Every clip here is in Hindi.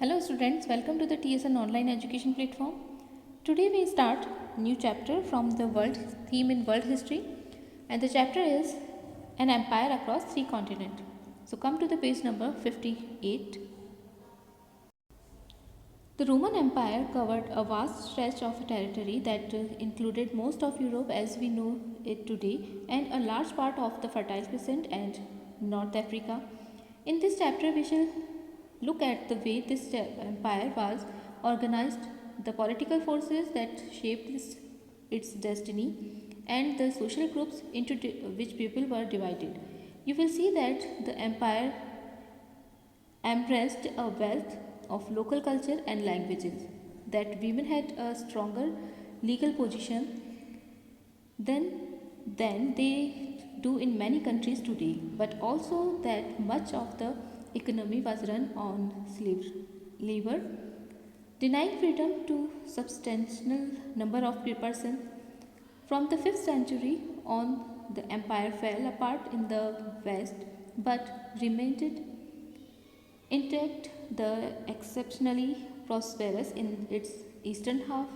Hello students, welcome to the TSN online education platform. Today we start new chapter from the world theme in world history, and the chapter is an empire across 3 continents. So come to the page number 58. The Roman Empire covered a vast stretch of territory that included most of Europe as we know it today and a large part of the Fertile Crescent and North Africa. In this chapter, we shall look at the way this empire was organized, the political forces that shaped its destiny, and the social groups into which people were divided. You will see that the empire embraced a wealth of local culture and languages, that women had a stronger legal position than they do in many countries today, but also that much of the economy was run on slave labor, denying freedom to substantial number of persons. From the 5th century on, the empire fell apart in the west but remained intact, the exceptionally prosperous in its eastern half.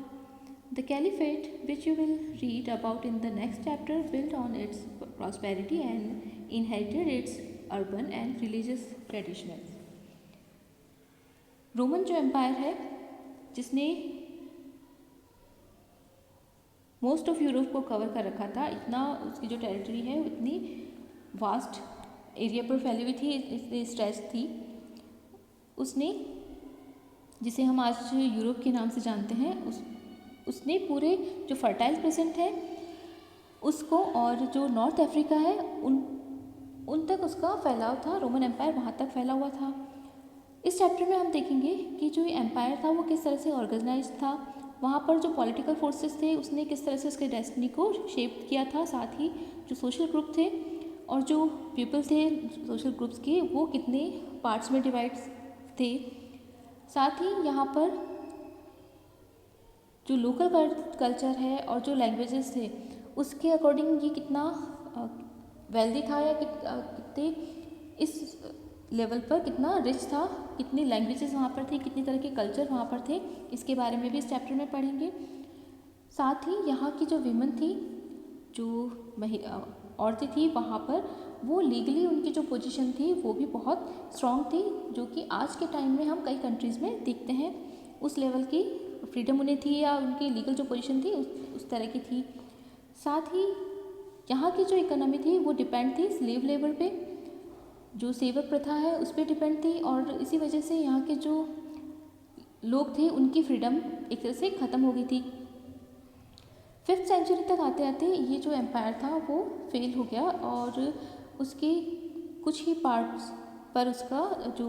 The caliphate, which you will read about in the next chapter, built on its prosperity and inherited its urban and religious traditions. Roman जो एम्पायर है जिसने मोस्ट ऑफ यूरोप को कवर कर रखा था, इतना उसकी जो टेरिटरी है इतनी वास्ट एरिया पर फैली हुई थी, इतनी स्ट्रेच थी, उसने जिसे हम आज यूरोप के नाम से जानते हैं उसने पूरे जो फर्टाइल क्रेसेंट है उसको और जो नॉर्थ अफ्रीका है उन तक उसका फैलाव था। रोमन एम्पायर वहाँ तक फैला हुआ था। इस चैप्टर में हम देखेंगे कि जो ये एम्पायर था वो किस तरह से ऑर्गेनाइज था, वहाँ पर जो पॉलिटिकल फोर्सेस थे उसने किस तरह से उसके डेस्टिनी को शेप किया था, साथ ही जो सोशल ग्रुप थे और जो पीपल थे सोशल ग्रुप्स के वो कितने पार्ट्स में डिवाइड थे, साथ ही यहाँ पर जो लोकल कल्चर है और जो लैंग्वेजेस थे उसके अकॉर्डिंग ये कितना वेल्दी था या कितने इस लेवल पर कितना रिच था, कितनी लैंग्वेजेस वहाँ पर थी, कितनी तरह के कल्चर वहाँ पर थे, इसके बारे में भी इस चैप्टर में पढ़ेंगे। साथ ही यहाँ की जो वीमेन थी, जो औरतें थी वहाँ पर, वो लीगली उनकी जो पोजीशन थी वो भी बहुत स्ट्रॉन्ग थी, जो कि आज के टाइम में हम कई कंट्रीज़ में देखते हैं। उस लेवल की फ्रीडम उन्हें थी या उनकी लीगल जो पोजीशन थी उस तरह की थी। साथ ही यहाँ की जो इकोनॉमी थी वो डिपेंड थी स्लेव लेबर पे, जो सेवक प्रथा है उस पर डिपेंड थी, और इसी वजह से यहाँ के जो लोग थे उनकी फ्रीडम एक तरह से ख़त्म हो गई थी। 5th सेंचुरी तक आते आते ये जो एम्पायर था वो फेल हो गया और उसके कुछ ही पार्ट्स पर उसका जो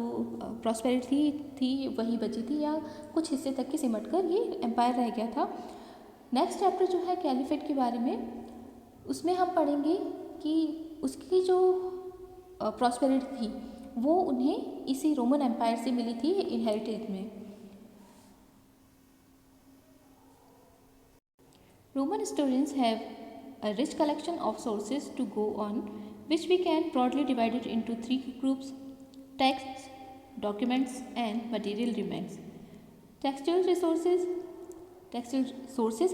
प्रॉस्पेरिटी थी वही बची थी, या कुछ हिस्से तक की सिमट कर ये एम्पायर रह गया था। नेक्स्ट चैप्टर जो है कैलिफेट के बारे में, उसमें हम पढ़ेंगे कि उसकी जो प्रॉस्पेरिटी थी वो उन्हें इसी रोमन एम्पायर से मिली थी इनहेरिटेड में। Roman historians have a rich collection of sources to go on, which we can broadly divide it into 3 groups: texts, documents, and material remains. Textual sources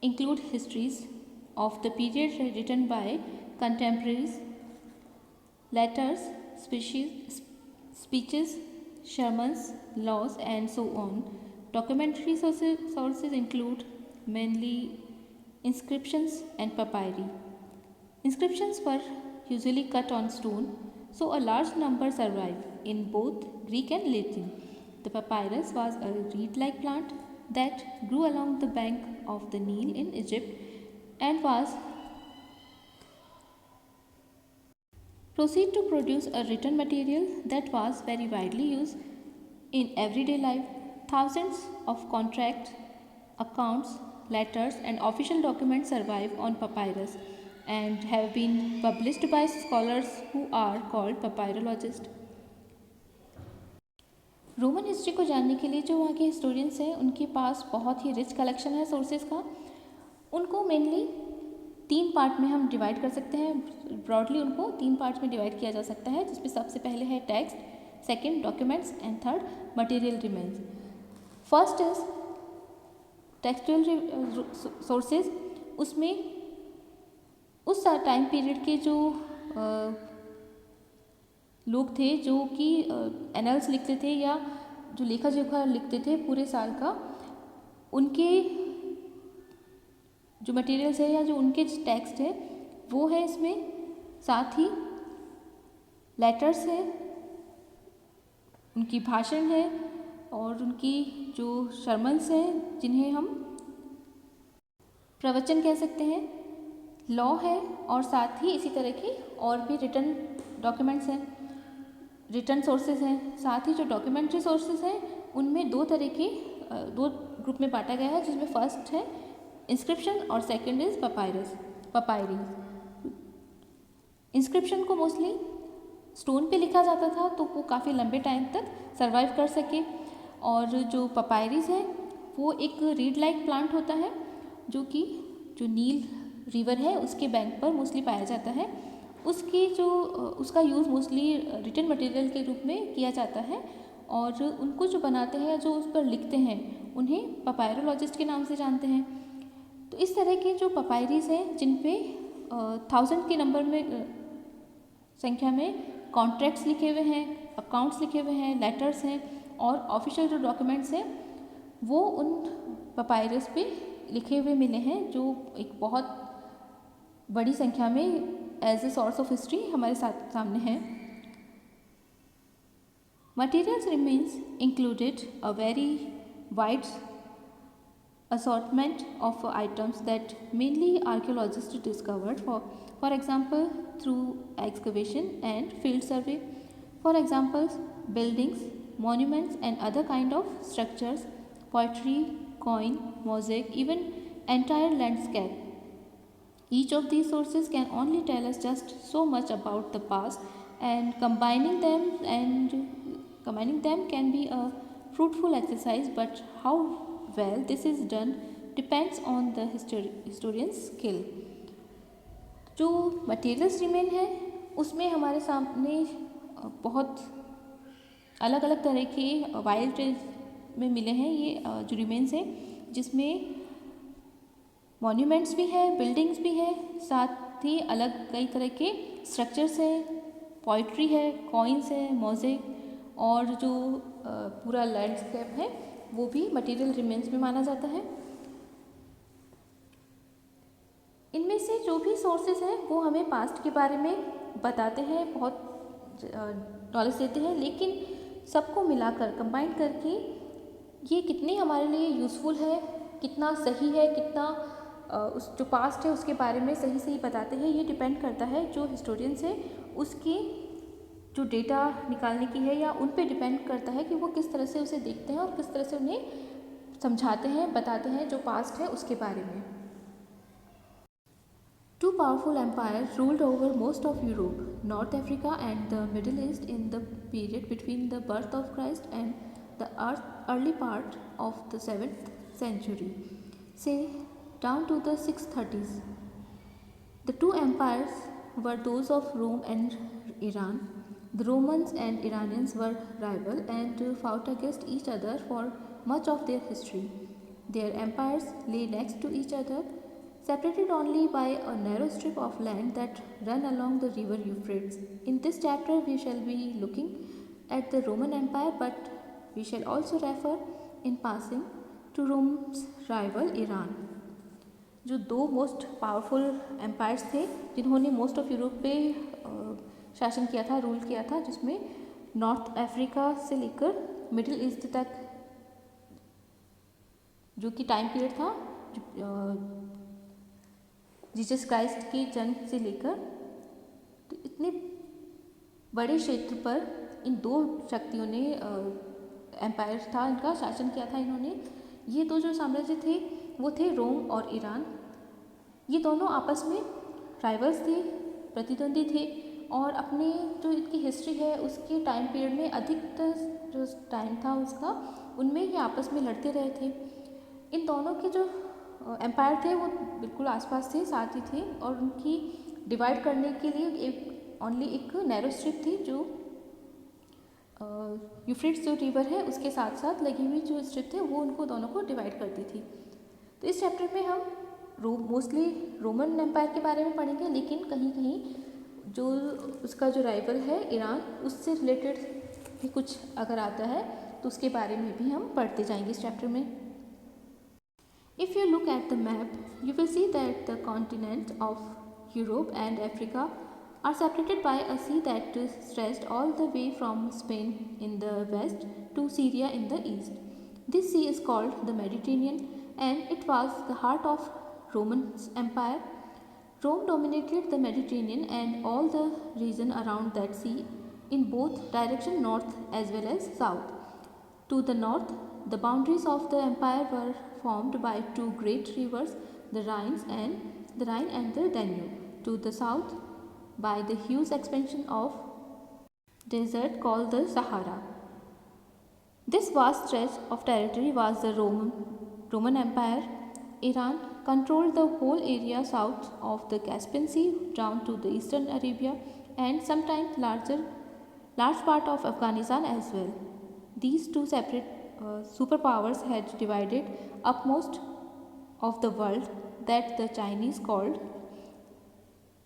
include histories of the period written by contemporaries, letters, speeches, sermons, laws, and so on. Documentary sources include mainly inscriptions and papyri. Inscriptions were usually cut on stone, so a large number survive in both Greek and Latin. The papyrus was a reed-like plant that grew along the bank of the Nile in Egypt and was proceed to produce a written material that was very widely used in everyday life. Thousands of contracts, accounts, letters, and official documents survive on papyrus and have been published by scholars who are called papyrologists. Roman history को जानने के लिए जो वहाँ के हिस्टोरियंस हैं उनके पास बहुत ही रिच कलेक्शन है सोर्सेज का। उनको मेनली 3 पार्ट में हम डिवाइड कर सकते हैं, ब्रॉडली उनको 3 पार्ट्स में डिवाइड किया जा सकता है, जिसमें सबसे पहले है text, second documents, and third material remains. First is textual sources. उसमें उस टाइम पीरियड के जो लोग थे जो कि एनल्स लिखते थे या जो लेखा जोखा लिखते थे पूरे साल का, उनके जो मटेरियल्स है या जो उनके टेक्स्ट है वो है इसमें। साथ ही लेटर्स है, उनकी भाषण है और उनकी जो शर्मन्स हैं जिन्हें हम प्रवचन कह सकते हैं, लॉ है, और साथ ही इसी तरह की और भी रिटर्न डॉक्यूमेंट्स हैं, रिटर्न सोर्सेज हैं। साथ ही जो डॉक्यूमेंट्री सोर्सेज हैं उनमें दो तरह के दो ग्रुप में बांटा गया है, जिसमें फर्स्ट है इंस्क्रिप्शन और सेकंड इज पपायरी। इंस्क्रिप्शन को मोस्टली स्टोन पे लिखा जाता था तो वो काफ़ी लंबे टाइम तक सरवाइव कर सके, और जो पपायरीज है वो एक रीड लाइक प्लांट होता है जो कि जो नील रिवर है उसके बैंक पर मोस्टली पाया जाता है। उसकी जो उसका यूज़ मोस्टली रिटन मटेरियल के रूप में किया जाता है, और उनको जो बनाते हैं जो उस पर लिखते हैं उन्हें पपायरोलॉजिस्ट के नाम से जानते हैं। तो इस तरह के जो पपायरीज हैं जिन पे 1000 के नंबर में संख्या में कॉन्ट्रैक्ट्स लिखे हुए हैं, अकाउंट्स लिखे हुए हैं, लेटर्स हैं, और ऑफिशियल जो डॉक्यूमेंट्स हैं वो उन पपायरस पे लिखे हुए मिले हैं, जो एक बहुत बड़ी संख्या में as a source of history हमारे सामने है। Materials remains included a very wide assortment of items that mainly archaeologists discovered, for example through excavation and field survey. For example, buildings, monuments and other kind of structures, poetry, coin, mosaic, even entire landscape. Each of these sources can only tell us just so much about the past, and combining them can be a fruitful exercise, but how well this is done depends on the historian's skill. जो मटेरियल्स रिमेन है उसमें हमारे सामने बहुत अलग अलग तरह के वाइल्ड में मिले हैं ये जो रिमेन्स हैं, जिसमें मॉन्यूमेंट्स भी है, बिल्डिंग्स भी है, साथ ही अलग कई तरह के स्ट्रक्चर्स हैं, पोइट्री है, कॉइन्स है, मोज़ेक, और जो पूरा लैंडस्केप है वो भी मटेरियल रिमेन्स में माना जाता है। इनमें से जो भी सोर्सेज हैं वो हमें पास्ट के बारे में बताते हैं, बहुत नॉलेज देते हैं, लेकिन सबको मिलाकर कंबाइन करके ये कितने हमारे लिए यूज़फुल है, कितना सही है, कितना उस जो पास्ट है उसके बारे में सही सही बताते हैं, ये डिपेंड करता है जो हिस्टोरियंस है उसकी जो डेटा निकालने की है, या उन पे डिपेंड करता है कि वो किस तरह से उसे देखते हैं और किस तरह से उन्हें समझाते हैं, बताते हैं जो पास्ट है उसके बारे में। Two powerful empires ruled over most of Europe, North Africa and the Middle East in the period between the birth of Christ and the early part of the 7th century, say down to the 630s. The two empires were those of Rome and Iran. The Romans and Iranians were rival and fought against each other for much of their history. Their empires lay next to each other, separated only by a narrow strip of land that ran along the river Euphrates. In this chapter we shall be looking at the Roman Empire, but we shall also refer in passing to Rome's rival Iran. जो दो मोस्ट पावरफुल एम्पायर्स थे जिन्होंने मोस्ट ऑफ यूरोप पे शासन किया था, रूल किया था, जिसमें नॉर्थ अफ्रीका से लेकर मिडिल ईस्ट तक जो कि टाइम पीरियड था जीसस क्राइस्ट के जन्म से लेकर, तो इतने बड़े क्षेत्र पर इन दो शक्तियों ने एम्पायर था इनका शासन किया था इन्होंने। ये दो जो साम्राज्य थे वो थे रोम और ईरान। ये दोनों आपस में राइवल्स थे, प्रतिद्वंदी थे, और अपने जो इनकी हिस्ट्री है उसके टाइम पीरियड में अधिकतर जो टाइम था उसका उनमें ये आपस में लड़ते रहे थे। इन दोनों के जो एम्पायर थे वो बिल्कुल आसपास थे, साथ ही थे, और उनकी डिवाइड करने के लिए एक ओनली एक नैरो स्ट्रिप थी जो यूफ्रेट्स जो रिवर है उसके साथ साथ लगी हुई जो स्ट्रिप थे वो उनको दोनों को डिवाइड करती थी। तो इस चैप्टर में हम मोस्टली रोमन एम्पायर के बारे में पढ़ेंगे, लेकिन कहीं कहीं जो उसका जो राइवल है ईरान, उससे रिलेटेड भी कुछ अगर आता है तो उसके बारे में भी हम पढ़ते जाएंगे इस चैप्टर में। If you look at the map, you will see that the continent of Europe and Africa are separated by a sea that stretched all the way from Spain in the west to Syria in the east. This sea is called the Mediterranean, and it was the heart of Roman Empire. Rome dominated the Mediterranean and all the region around that sea in both direction, north as well as south. To the north, the boundaries of the empire were formed by two great rivers, the Rhine and the Danube. To the south, by the huge expansion of desert called the Sahara. This vast stretch of territory was the Roman Empire. Iran controlled the whole area south of the Caspian Sea down to the eastern Arabia and sometimes large part of Afghanistan as well. These two separate superpowers had divided up most of the world that the Chinese called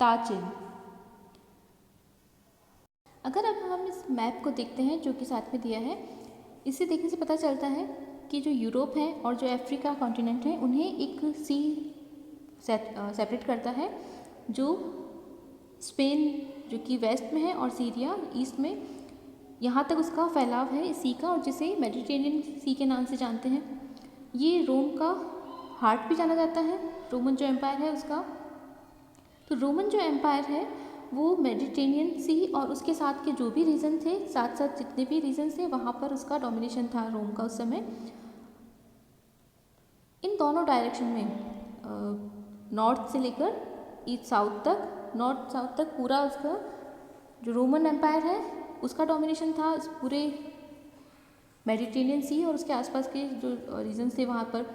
ताचिन। अगर अब हम इस मैप को देखते हैं जो कि साथ में दिया है, इसे देखने से पता चलता है कि जो यूरोप है और जो अफ्रीका कॉन्टिनेंट है उन्हें एक सी सेपरेट करता है, जो स्पेन जो कि वेस्ट में है और सीरिया ईस्ट में, यहाँ तक उसका फैलाव है इस सी का, और जिसे मेडिटेरेनियन सी के नाम से जानते हैं। ये रोम का हार्ट भी जाना जाता है, रोमन जो एम्पायर है उसका। तो रोमन जो एम्पायर है वो मेडिटेरेनियन सी और उसके साथ के जो भी रीजन थे, साथ साथ जितने भी रीजन थे वहाँ पर उसका डोमिनेशन था रोम का उस समय। इन दोनों डायरेक्शन में नॉर्थ से लेकर ईस्ट साउथ तक, नॉर्थ साउथ तक पूरा उसका जो रोमन एम्पायर है उसका डोमिनेशन था इस पूरे मेडिटेरेनियन सी और उसके आसपास के जो रीजन थे वहाँ पर।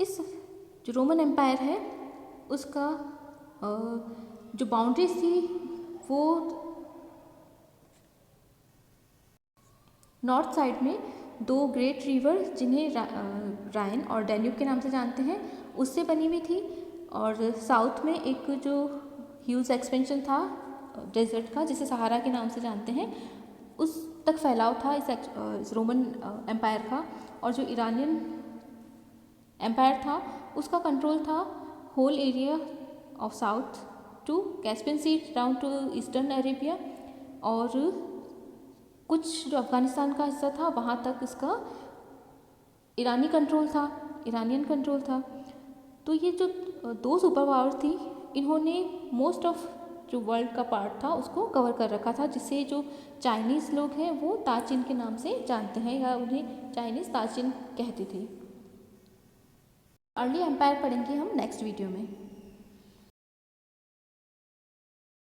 इस जो रोमन एम्पायर है उसका जो बाउंड्रीज थी वो नॉर्थ साइड में दो ग्रेट रिवर जिन्हें राइन और डैन्यूब के नाम से जानते हैं उससे बनी हुई थी, और साउथ में एक जो ह्यूज एक्सपेंशन था डेजर्ट का जिसे सहारा के नाम से जानते हैं, उस तक फैलाव था इस रोमन एम्पायर का। और जो ईरानियन एम्पायर था उसका कंट्रोल था whole area of south to Caspian sea down to eastern Arabia, और कुछ जो अफ़गानिस्तान का हिस्सा था वहाँ तक इसका ईरानियन कंट्रोल था। तो ये जो दो सुपर पावर थी इन्होंने मोस्ट ऑफ जो वर्ल्ड का पार्ट था उसको कवर कर रखा था, जिसे जो चाइनीज़ लोग हैं वो ताचिन के नाम से जानते हैं या उन्हें चाइनीज़ ताचिन कहते थे। अर्ली एम्पायर पढ़ेंगे हम नेक्स्ट वीडियो में।